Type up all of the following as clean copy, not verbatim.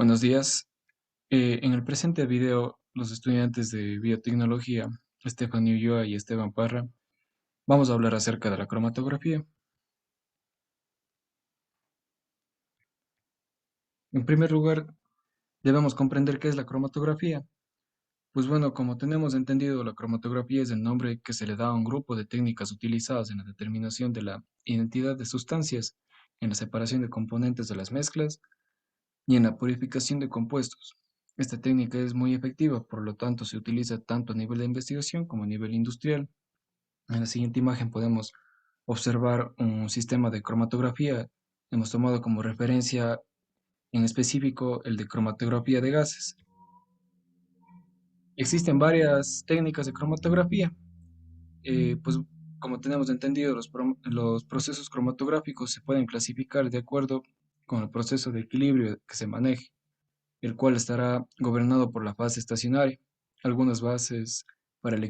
Buenos días. En el presente video, los estudiantes de biotecnología, Estefanía Ulloa y Esteban Parra, vamos a hablar acerca de la cromatografía. En primer lugar, debemos comprender qué es la cromatografía. Pues bueno, como tenemos entendido, la cromatografía es el nombre que se le da a un grupo de técnicas utilizadas en la determinación de la identidad de sustancias, en la separación de componentes de las mezclas y en la purificación de compuestos. Esta técnica es muy efectiva, por lo tanto se utiliza tanto a nivel de investigación como a nivel industrial. En la siguiente imagen podemos observar un sistema de cromatografía. Hemos tomado como referencia en específico el de cromatografía de gases. Existen varias técnicas de cromatografía. Pues como tenemos entendido, los procesos cromatográficos se pueden clasificar de acuerdo con el proceso de equilibrio que se maneje, el cual estará gobernado por la fase estacionaria. Algunas bases para el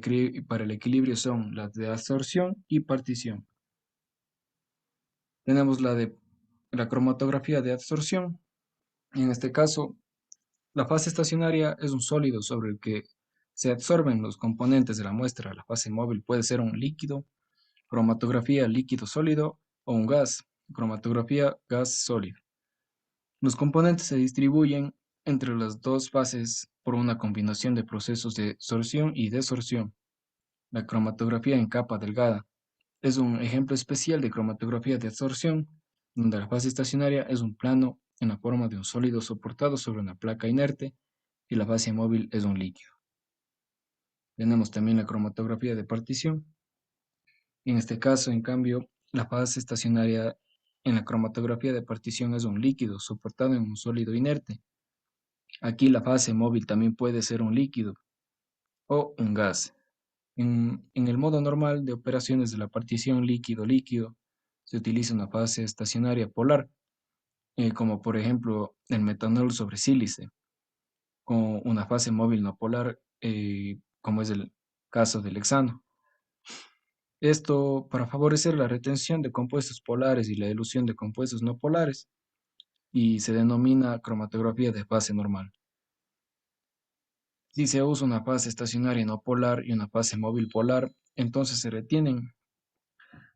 equilibrio son las de absorción y partición. Tenemos la cromatografía de absorción. En este caso, la fase estacionaria es un sólido sobre el que se absorben los componentes de la muestra. La fase móvil puede ser un líquido, cromatografía líquido sólido, o un gas, cromatografía gas sólido. Los componentes se distribuyen entre las dos fases por una combinación de procesos de sorción y desorción. La cromatografía en capa delgada es un ejemplo especial de cromatografía de absorción, donde la fase estacionaria es un plano en la forma de un sólido soportado sobre una placa inerte y la fase móvil es un líquido. Tenemos también la cromatografía de partición. En este caso, en cambio, la fase estacionaria en la cromatografía de partición es un líquido soportado en un sólido inerte. Aquí la fase móvil también puede ser un líquido o un gas. En el modo normal de operaciones de la partición líquido-líquido se utiliza una fase estacionaria polar, como por ejemplo el metanol sobre sílice, con una fase móvil no polar, como es el caso del hexano. Esto para favorecer la retención de compuestos polares y la dilución de compuestos no polares, y se denomina cromatografía de fase normal. Si se usa una fase estacionaria no polar y una fase móvil polar, entonces se retienen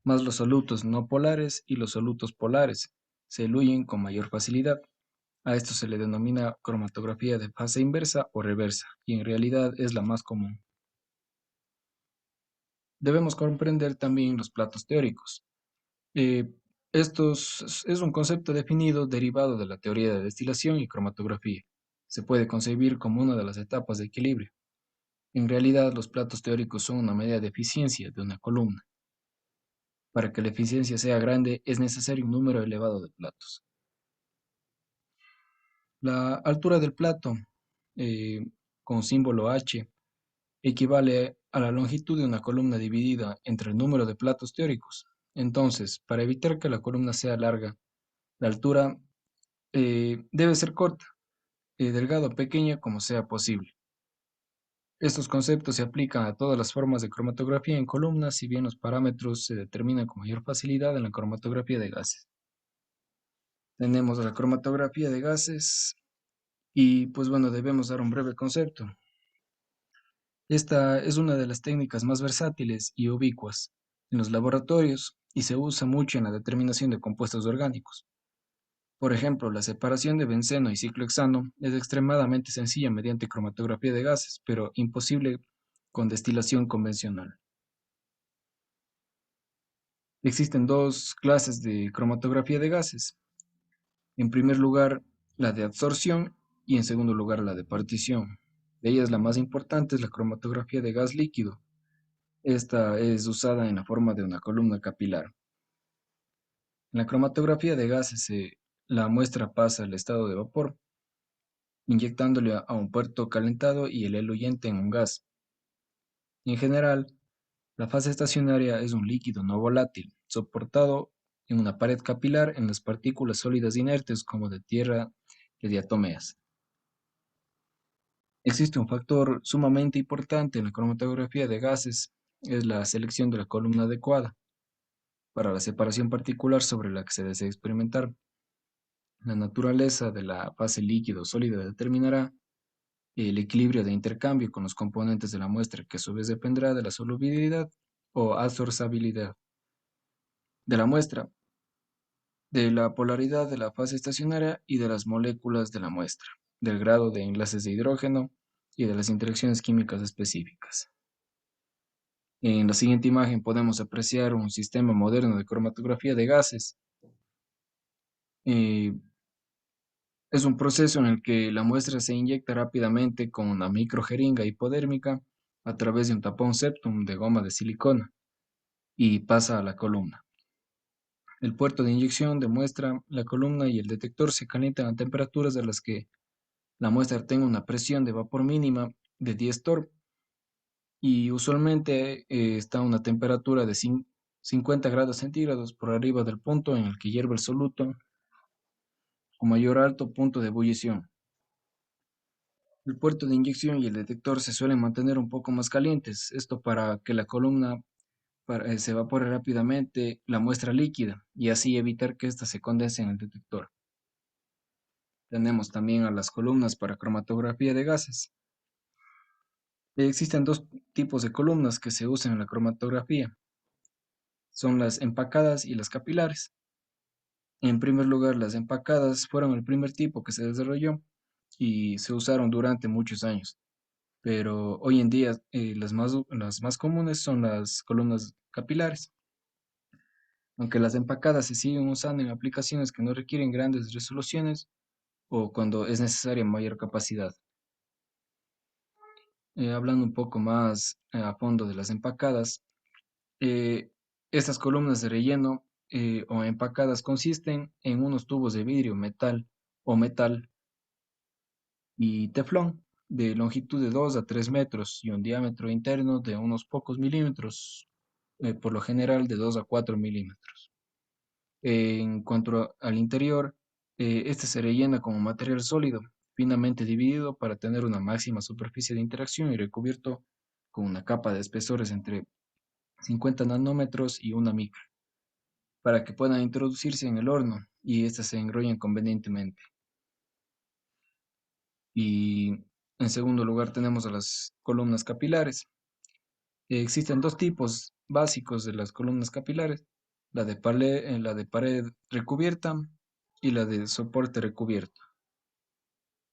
más los solutos no polares y los solutos polares se diluyen con mayor facilidad. A esto se le denomina cromatografía de fase inversa o reversa, y en realidad es la más común. Debemos comprender también los platos teóricos. Eh, Estos es un concepto definido derivado de la teoría de destilación y cromatografía. Se puede concebir como una de las etapas de equilibrio. En realidad, los platos teóricos son una medida de eficiencia de una columna. Para que la eficiencia sea grande, es necesario un número elevado de platos. La altura del plato, eh, con símbolo H, equivale a la longitud de una columna dividida entre el número de platos teóricos. Entonces, para evitar que la columna sea larga, la altura debe ser corta, delgada o pequeña como sea posible. Estos conceptos se aplican a todas las formas de cromatografía en columnas, si bien los parámetros se determinan con mayor facilidad en la cromatografía de gases. Tenemos la cromatografía de gases y pues bueno, debemos dar un breve concepto. Esta es una de las técnicas más versátiles y ubicuas en los laboratorios y se usa mucho en la determinación de compuestos orgánicos. Por ejemplo, la separación de benceno y ciclohexano es extremadamente sencilla mediante cromatografía de gases, pero imposible con destilación convencional. Existen dos clases de cromatografía de gases. En primer lugar, la de absorción y en segundo lugar, la de partición. De ellas, la más importante es la cromatografía de gas líquido. Esta es usada en la forma de una columna capilar. En la cromatografía de gases, la muestra pasa al estado de vapor, inyectándole a un puerto calentado y el eluyente en un gas. En general, la fase estacionaria es un líquido no volátil, soportado en una pared capilar en las partículas sólidas inertes como de tierra de diatomeas. Existe un factor sumamente importante en la cromatografía de gases, es la selección de la columna adecuada para la separación particular sobre la que se desea experimentar. La naturaleza de la fase líquido-sólida determinará el equilibrio de intercambio con los componentes de la muestra, que a su vez dependerá de la solubilidad o adsorbabilidad de la muestra, de la polaridad de la fase estacionaria y de las moléculas de la muestra, del grado de enlaces de hidrógeno y de las interacciones químicas específicas. En la siguiente imagen podemos apreciar un sistema moderno de cromatografía de gases. Eh, es un proceso en el que la muestra se inyecta rápidamente con una microjeringa hipodérmica a través de un tapón septum de goma de silicona y pasa a la columna. El puerto de inyección de muestra, la columna y el detector se calientan a temperaturas a las que la muestra tenga una presión de vapor mínima de 10 torr y usualmente está a una temperatura de 50 grados centígrados por arriba del punto en el que hierve el soluto con mayor alto punto de ebullición. El puerto de inyección y el detector se suelen mantener un poco más calientes, esto para que la columna se evapore rápidamente la muestra líquida y así evitar que ésta se condense en el detector. Tenemos también a las columnas para cromatografía de gases. Existen dos tipos de columnas que se usan en la cromatografía. Son las empacadas y las capilares. En primer lugar, las empacadas fueron el primer tipo que se desarrolló y se usaron durante muchos años. Pero hoy en día las más comunes son las columnas capilares, aunque las empacadas se siguen usando en aplicaciones que no requieren grandes resoluciones o cuando es necesaria mayor capacidad. Hablando un poco más a fondo de las empacadas, eh, estas columnas de relleno o empacadas consisten en unos tubos de vidrio, metal y teflón de longitud de 2 a 3 metros y un diámetro interno de unos pocos milímetros, por lo general de 2 a 4 milímetros. En cuanto al interior, este se rellena con un material sólido, finamente dividido para tener una máxima superficie de interacción y recubierto con una capa de espesores entre 50 nanómetros y una micra, para que puedan introducirse en el horno y éstas se enrollen convenientemente. Y en segundo lugar tenemos a las columnas capilares. Existen dos tipos básicos de las columnas capilares, la de pared recubierta y la de soporte recubierto.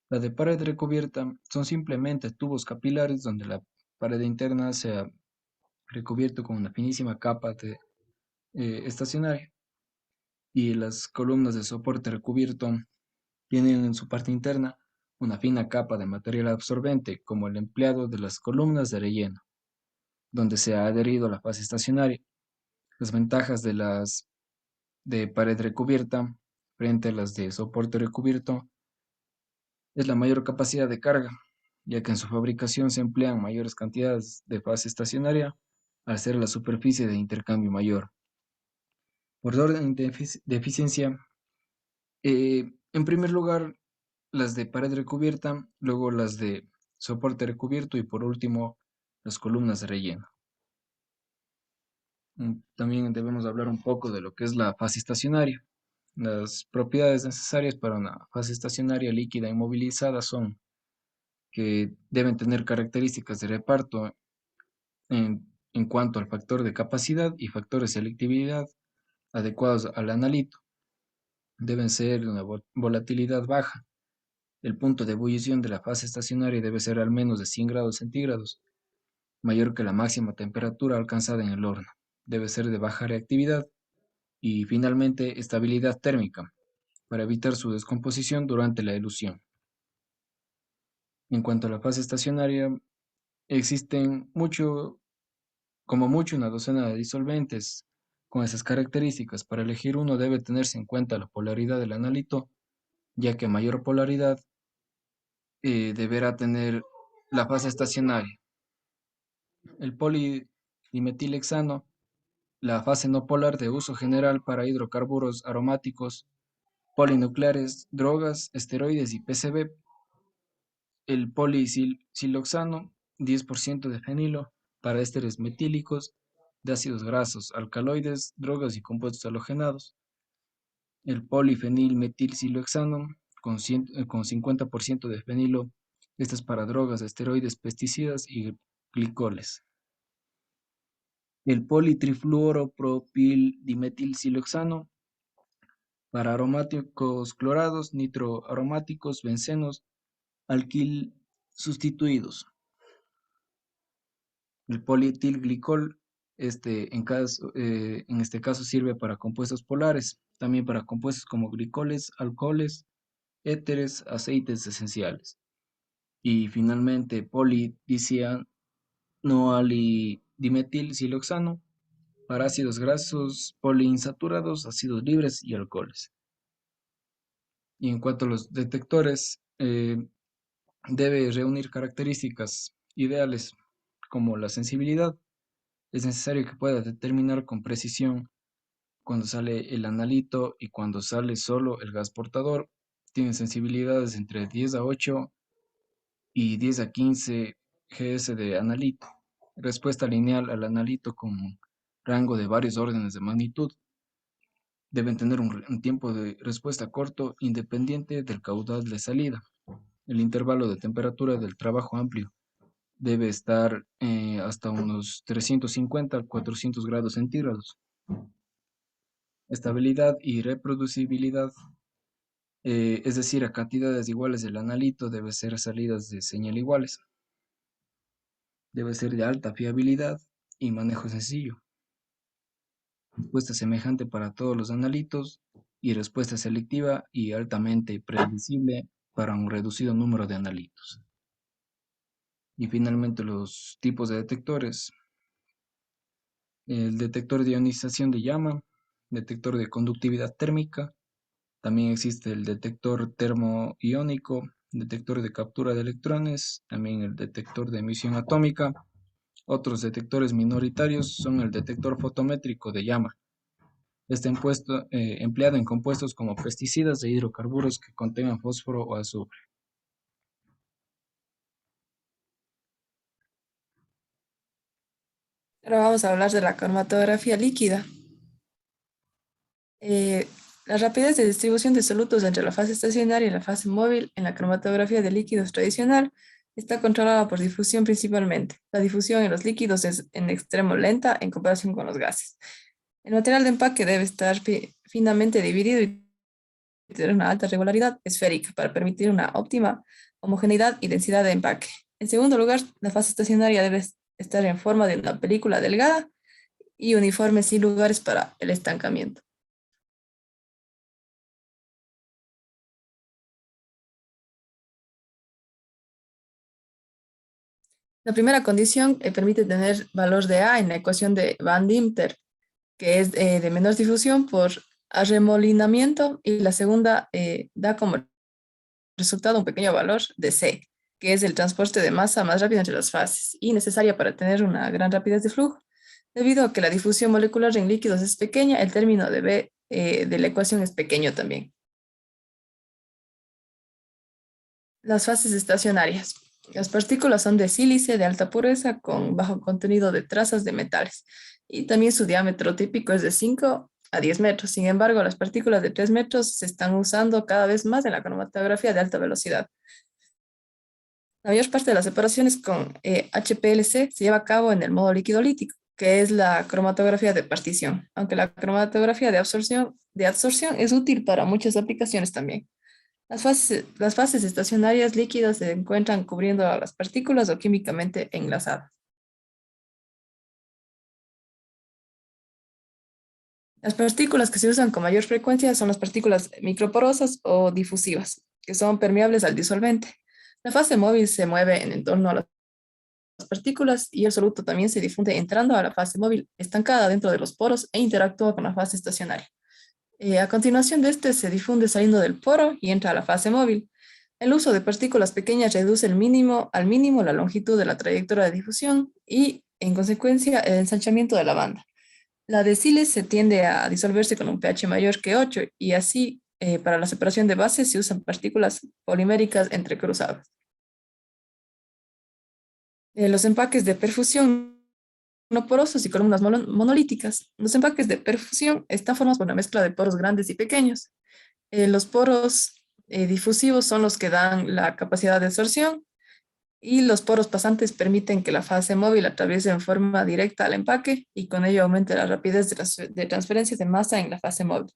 La de pared recubierta son simplemente tubos capilares donde la pared interna se ha recubierto con una finísima capa estacionaria y las columnas de soporte recubierto tienen en su parte interna una fina capa de material absorbente como el empleado de las columnas de relleno, donde se ha adherido a la fase estacionaria. Las ventajas de las de pared recubierta frente a las de soporte recubierto es la mayor capacidad de carga, ya que en su fabricación se emplean mayores cantidades de fase estacionaria al ser la superficie de intercambio mayor. Por orden de eficiencia, en primer lugar, las de pared recubierta, luego las de soporte recubierto y por último, las columnas de relleno. También debemos hablar un poco de lo que es la fase estacionaria. Las propiedades necesarias para una fase estacionaria líquida inmovilizada son que deben tener características de reparto en cuanto al factor de capacidad y factores de selectividad adecuados al analito. Deben ser de una volatilidad baja. El punto de ebullición de la fase estacionaria debe ser al menos de 100 grados centígrados, mayor que la máxima temperatura alcanzada en el horno. Debe ser de baja reactividad y finalmente estabilidad térmica para evitar su descomposición durante la elución. En cuanto a la fase estacionaria, existen como mucho una docena de disolventes con esas características. Para elegir uno debe tenerse en cuenta la polaridad del analito, ya que mayor polaridad deberá tener la fase estacionaria. El polidimetilhexano, la fase no polar de uso general para hidrocarburos aromáticos, polinucleares, drogas, esteroides y PCB. El polisiloxano, 10% de fenilo, para ésteres metílicos, de ácidos grasos, alcaloides, drogas y compuestos halogenados. el polifenilmetilsiloxano con 50% de fenilo. Esto es para drogas, esteroides, pesticidas y glicoles. El politrifluoropropildimetilsiloxano para aromáticos clorados, nitroaromáticos, bencenos, alquil sustituidos. El polietilglicol, en este caso sirve para compuestos polares, también para compuestos como glicoles, alcoholes, éteres, aceites esenciales. Y finalmente, polidicianoalidimetilsiloxano para ácidos grasos poliinsaturados, ácidos libres y alcoholes. Y en cuanto a los detectores, debe reunir características ideales como la sensibilidad. Es necesario que pueda determinar con precisión cuando sale el analito y cuando sale solo el gas portador. Tiene sensibilidades entre 10 a 8 y 10 a 15 GS de analito. Respuesta lineal al analito con rango de varios órdenes de magnitud. Deben tener un tiempo de respuesta corto independiente del caudal de salida. El intervalo de temperatura del trabajo amplio debe estar hasta unos 350 a 400 grados centígrados. Estabilidad y reproducibilidad, es decir, a cantidades iguales del analito debe ser salidas de señal iguales. Debe ser de alta fiabilidad y manejo sencillo. Respuesta semejante para todos los analitos y respuesta selectiva y altamente predecible para un reducido número de analitos. Y finalmente los tipos de detectores. El detector de ionización de llama, detector de conductividad térmica, también existe el detector termoiónico, detector de captura de electrones, también el detector de emisión atómica. Otros detectores minoritarios son el detector fotométrico de llama. Empleado en compuestos como pesticidas e hidrocarburos que contengan fósforo o azufre. Ahora vamos a hablar de la cromatografía líquida. Eh, la rapidez de distribución de solutos entre la fase estacionaria y la fase móvil en la cromatografía de líquidos tradicional está controlada por difusión principalmente. La difusión en los líquidos es en extremo lenta en comparación con los gases. El material de empaque debe estar finamente dividido y tener una alta regularidad esférica para permitir una óptima homogeneidad y densidad de empaque. En segundo lugar, la fase estacionaria debe estar en forma de una película delgada y uniforme sin lugares para el estancamiento. La primera condición permite tener valor de A en la ecuación de Van Dimter, que es de menor difusión por arremolinamiento, y la segunda da como resultado un pequeño valor de C, que es el transporte de masa más rápido entre las fases y necesaria para tener una gran rapidez de flujo. Debido a que la difusión molecular en líquidos es pequeña, el término de B de la ecuación es pequeño también. Las fases estacionarias. Las partículas son de sílice de alta pureza con bajo contenido de trazas de metales y también su diámetro típico es de 5 a 10 metros. Sin embargo, las partículas de 3 metros se están usando cada vez más en la cromatografía de alta velocidad. La mayor parte de las separaciones con HPLC se lleva a cabo en el modo líquido lítico, que es la cromatografía de partición, aunque la cromatografía de absorción es útil para muchas aplicaciones también. Las fases estacionarias líquidas se encuentran cubriendo a las partículas o químicamente enlazadas. Las partículas que se usan con mayor frecuencia son las partículas microporosas o difusivas, que son permeables al disolvente. La fase móvil se mueve en torno a las partículas y el soluto también se difunde entrando a la fase móvil estancada dentro de los poros e interactúa con la fase estacionaria. A continuación de este se difunde saliendo del poro y entra a la fase móvil. El uso de partículas pequeñas reduce al mínimo la longitud de la trayectoria de difusión y, en consecuencia, el ensanchamiento de la banda. La de Siles se tiende a disolverse con un pH mayor que 8 y así, para la separación de bases se usan partículas poliméricas entrecruzadas. Los empaques de perfusión monoporosos y columnas monolíticas. Los empaques de perfusión están formados por una mezcla de poros grandes y pequeños. Los poros difusivos son los que dan la capacidad de absorción y los poros pasantes permiten que la fase móvil atraviese en forma directa al empaque y con ello aumente la rapidez de transferencia de masa en la fase móvil.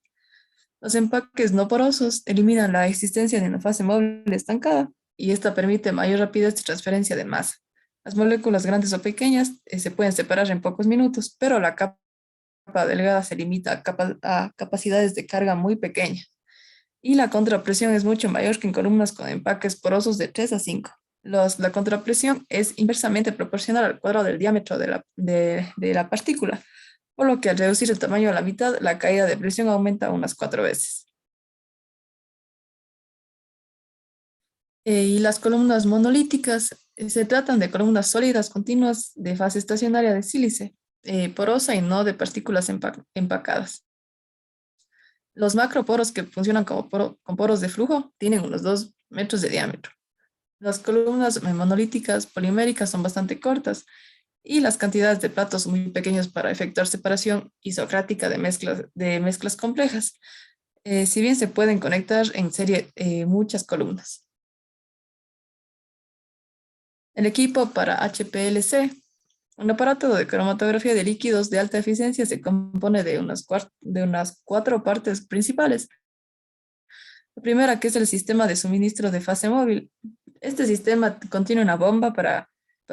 Los empaques no porosos eliminan la existencia de una fase móvil estancada y esta permite mayor rapidez de transferencia de masa. Las moléculas grandes o pequeñas se pueden separar en pocos minutos, pero la capa delgada se limita a capacidades de carga muy pequeñas. Y la contrapresión es mucho mayor que en columnas con empaques porosos de 3 a 5. La contrapresión es inversamente proporcional al cuadrado del diámetro de la partícula, por lo que al reducir el tamaño a la mitad, la caída de presión aumenta unas 4 veces. Y las columnas monolíticas se tratan de columnas sólidas continuas de fase estacionaria de sílice, porosa y no de partículas empacadas. Los macroporos que funcionan como con poros de flujo tienen unos 2 metros de diámetro. Las columnas monolíticas poliméricas son bastante cortas y las cantidades de platos son muy pequeños para efectuar separación isocrática de mezclas complejas, si bien se pueden conectar en serie muchas columnas. El equipo para HPLC, un aparato de cromatografía de líquidos de alta eficiencia, se compone de unas 4 partes principales. La primera, que es el sistema de suministro de fase móvil. Este sistema contiene una bomba para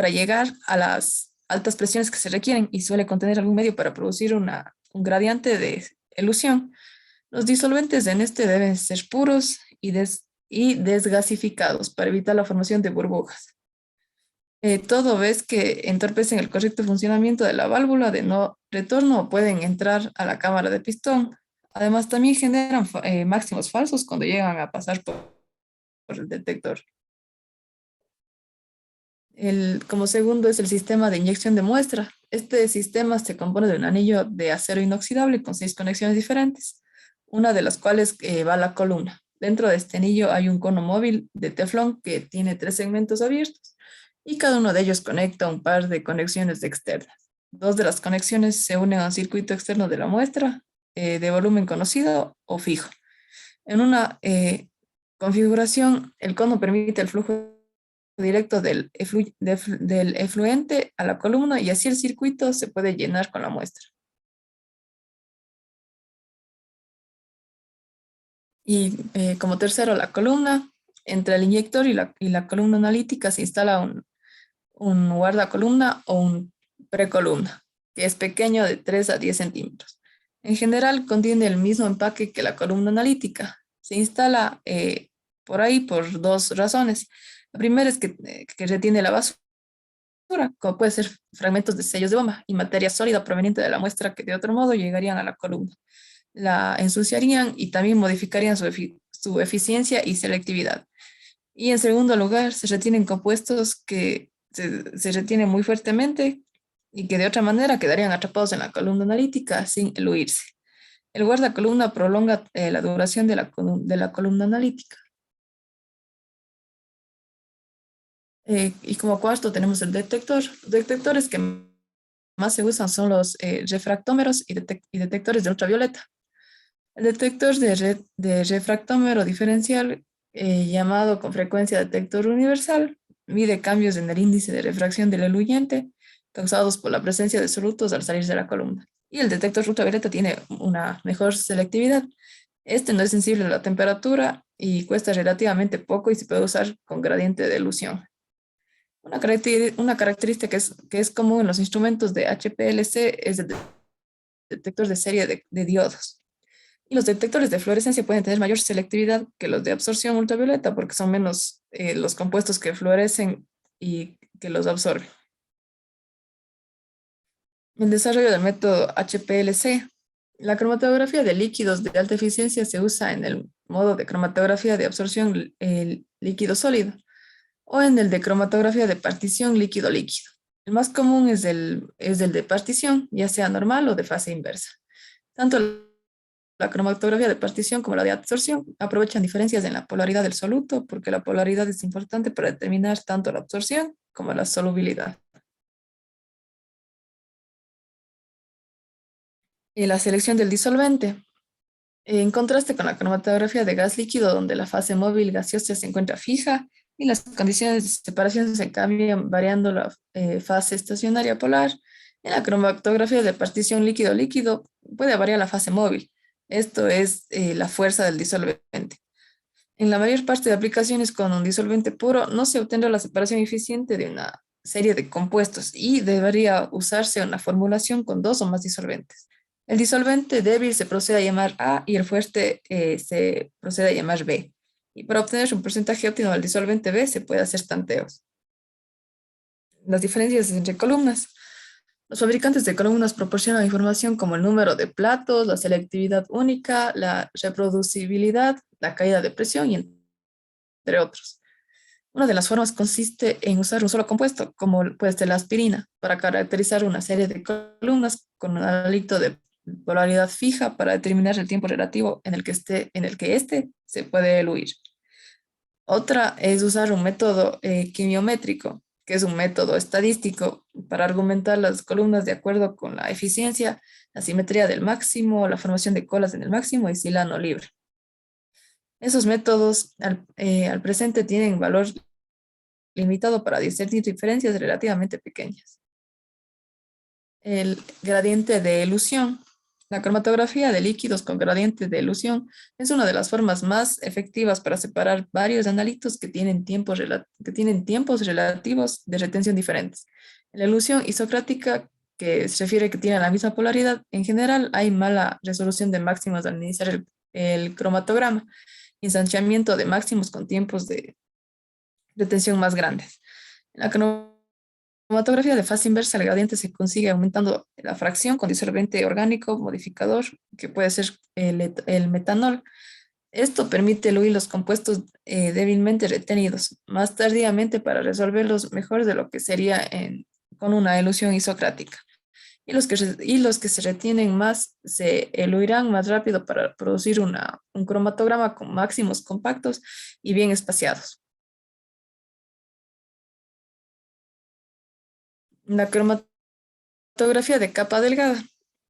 llegar a las altas presiones que se requieren y suele contener algún medio para producir un gradiente de elusión. Los disolventes en este deben ser puros y desgasificados para evitar la formación de burbujas. Todo ves que entorpecen el correcto funcionamiento de la válvula de no retorno o pueden entrar a la cámara de pistón. Además, también generan máximos falsos cuando llegan a pasar por el detector. Como segundo es el sistema de inyección de muestra. Este sistema se compone de un anillo de acero inoxidable con 6 conexiones diferentes, una de las cuales va a la columna. Dentro de este anillo hay un cono móvil de teflón que tiene 3 segmentos abiertos y cada uno de ellos conecta un par de conexiones externas. 2 de las conexiones se unen a un circuito externo de la muestra de volumen conocido o fijo. En una configuración, el cono permite el flujo directo del efluente a la columna y así el circuito se puede llenar con la muestra. Y como tercero, la columna. Entre el inyector y la columna analítica se instala un guardacolumna o un precolumna, que es pequeño de 3 a 10 centímetros. En general contiene el mismo empaque que la columna analítica. Se instala por ahí por 2 razones. La primera es que retiene la basura, como puede ser fragmentos de sellos de bomba y materia sólida proveniente de la muestra que de otro modo llegarían a la columna. La ensuciarían y también modificarían su eficiencia y selectividad. Y en segundo lugar, se retienen compuestos que se retienen muy fuertemente y que de otra manera quedarían atrapados en la columna analítica sin eluirse. El guardacolumna prolonga la duración de la columna analítica. Y como cuarto tenemos el detector. Los detectores que más se usan son los refractómeros y detectores de ultravioleta. El detector de refractómero diferencial, llamado con frecuencia detector universal, mide cambios en el índice de refracción del eluyente causados por la presencia de solutos al salir de la columna. Y el detector ultravioleta tiene una mejor selectividad. Este no es sensible a la temperatura y cuesta relativamente poco y se puede usar con gradiente de elusión. Una característica que es común en los instrumentos de HPLC es el detector de serie de diodos. Y los detectores de fluorescencia pueden tener mayor selectividad que los de absorción ultravioleta porque son menos los compuestos que fluorescen y que los absorben. El desarrollo del método HPLC. La cromatografía de líquidos de alta eficiencia se usa en el modo de cromatografía de absorción líquido sólido o en el de cromatografía de partición líquido-líquido. El más común es el de partición, ya sea normal o de fase inversa. Tanto la cromatografía de partición como la de absorción aprovechan diferencias en la polaridad del soluto porque la polaridad es importante para determinar tanto la absorción como la solubilidad. Y la selección del disolvente. En contraste con la cromatografía de gas líquido, donde la fase móvil gaseosa se encuentra fija y las condiciones de separación se cambian variando la fase estacionaria polar, en la cromatografía de partición líquido-líquido puede variar la fase móvil. Esto es la fuerza del disolvente. En la mayor parte de aplicaciones con un disolvente puro no se obtendrá la separación eficiente de una serie de compuestos y debería usarse una formulación con dos o más disolventes. El disolvente débil se procede a llamar A y el fuerte se procede a llamar B. Y para obtener un porcentaje óptimo del disolvente B se puede hacer tanteos. Las diferencias entre columnas. Los fabricantes de columnas proporcionan información como el número de platos, la selectividad única, la reproducibilidad, la caída de presión y entre otros. Una de las formas consiste en usar un solo compuesto, como puede ser la aspirina, para caracterizar una serie de columnas con un analito de polaridad fija para determinar el tiempo relativo en el que éste se puede eluir. Otra es usar un método quimiométrico, que es un método estadístico para argumentar las columnas de acuerdo con la eficiencia, la simetría del máximo, la formación de colas en el máximo y silano libre. Esos métodos al presente tienen valor limitado para discernir diferencias relativamente pequeñas. El gradiente de elusión. La cromatografía de líquidos con gradiente de elusión es una de las formas más efectivas para separar varios analitos que tienen tiempos relativos de retención diferentes. En la elusión isocrática, que se refiere que tienen la misma polaridad, en general hay mala resolución de máximos al iniciar el cromatograma, ensanchamiento de máximos con tiempos de retención más grandes. En la cromatografía de fase inversa, el gradiente se consigue aumentando la fracción con disolvente orgánico modificador, que puede ser el metanol. Esto permite eluir los compuestos débilmente retenidos más tardíamente para resolverlos mejor de lo que sería con una elusión isocrática. Y los que se retienen más se eluirán más rápido para producir un cromatograma con máximos compactos y bien espaciados. La cromatografía de capa delgada.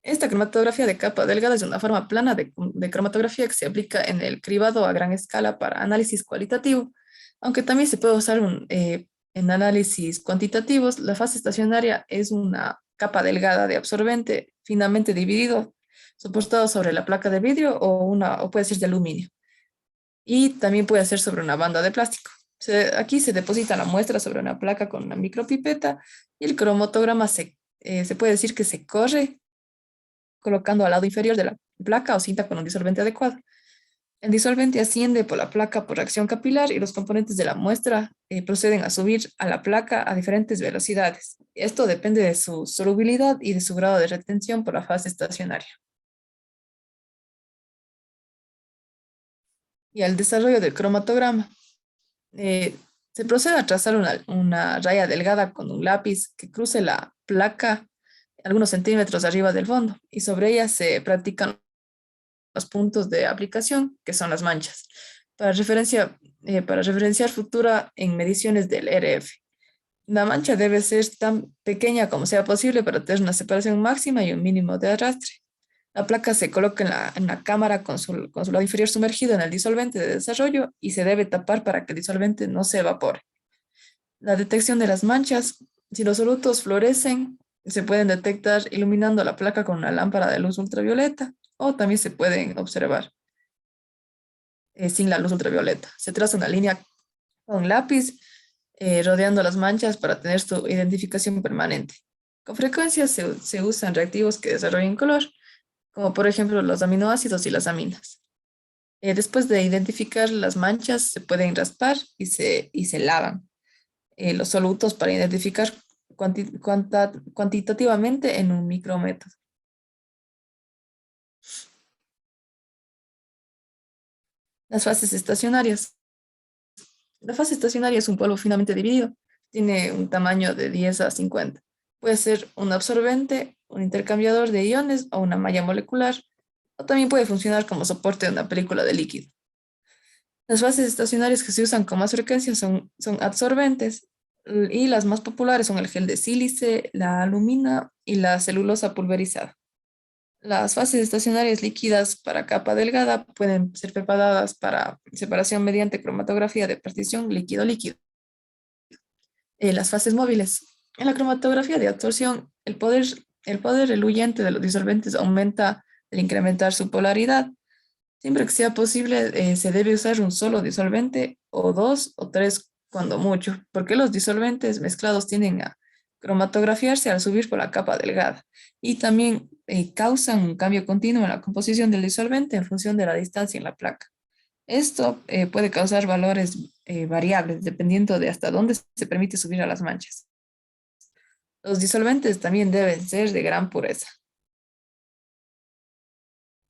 Esta cromatografía de capa delgada es una forma plana de cromatografía que se aplica en el cribado a gran escala para análisis cualitativo, aunque también se puede usar en análisis cuantitativos. La fase estacionaria es una capa delgada de absorbente finamente dividido, soportado sobre la placa de vidrio o puede ser de aluminio. Y también puede ser sobre una banda de plástico. Aquí se deposita la muestra sobre una placa con una micropipeta y el cromatograma se puede decir que se corre colocando al lado inferior de la placa o cinta con un disolvente adecuado. El disolvente asciende por la placa por reacción capilar y los componentes de la muestra proceden a subir a la placa a diferentes velocidades. Esto depende de su solubilidad y de su grado de retención por la fase estacionaria. Y al desarrollo del cromatograma. Eh, Se procede a trazar una raya delgada con un lápiz que cruce la placa algunos centímetros arriba del fondo y sobre ella se practican los puntos de aplicación, que son las manchas, para referenciar futura en mediciones del RF. La mancha debe ser tan pequeña como sea posible para tener una separación máxima y un mínimo de arrastre. La placa se coloca en la cámara con su lado inferior sumergido en el disolvente de desarrollo y se debe tapar para que el disolvente no se evapore. La detección de las manchas. Si los solutos fluorescen, se pueden detectar iluminando la placa con una lámpara de luz ultravioleta o también se pueden observar sin la luz ultravioleta. Se traza una línea con lápiz rodeando las manchas para tener su identificación permanente. Con frecuencia se usan reactivos que desarrollen color, como por ejemplo los aminoácidos y las aminas. Después de identificar las manchas, se pueden raspar y se lavan los solutos para identificar cuantitativamente en un micrómetro. Las fases estacionarias. La fase estacionaria es un polvo finamente dividido. Tiene un tamaño de 10 a 50. Puede ser un absorbente, un intercambiador de iones o una malla molecular, o también puede funcionar como soporte de una película de líquido. Las fases estacionarias que se usan con más frecuencia son absorbentes y las más populares son el gel de sílice, la alumina y la celulosa pulverizada. Las fases estacionarias líquidas para capa delgada pueden ser preparadas para separación mediante cromatografía de partición líquido-líquido. Las fases móviles. En la cromatografía de absorción, el poder eluyente de los disolventes aumenta al incrementar su polaridad. Siempre que sea posible, se debe usar un solo disolvente o dos o tres cuando mucho, porque los disolventes mezclados tienden a cromatografiarse al subir por la capa delgada y también causan un cambio continuo en la composición del disolvente en función de la distancia en la placa. Esto puede causar valores variables dependiendo de hasta dónde se permite subir a las manchas. Los disolventes también deben ser de gran pureza.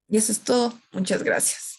Y eso es todo. Muchas gracias.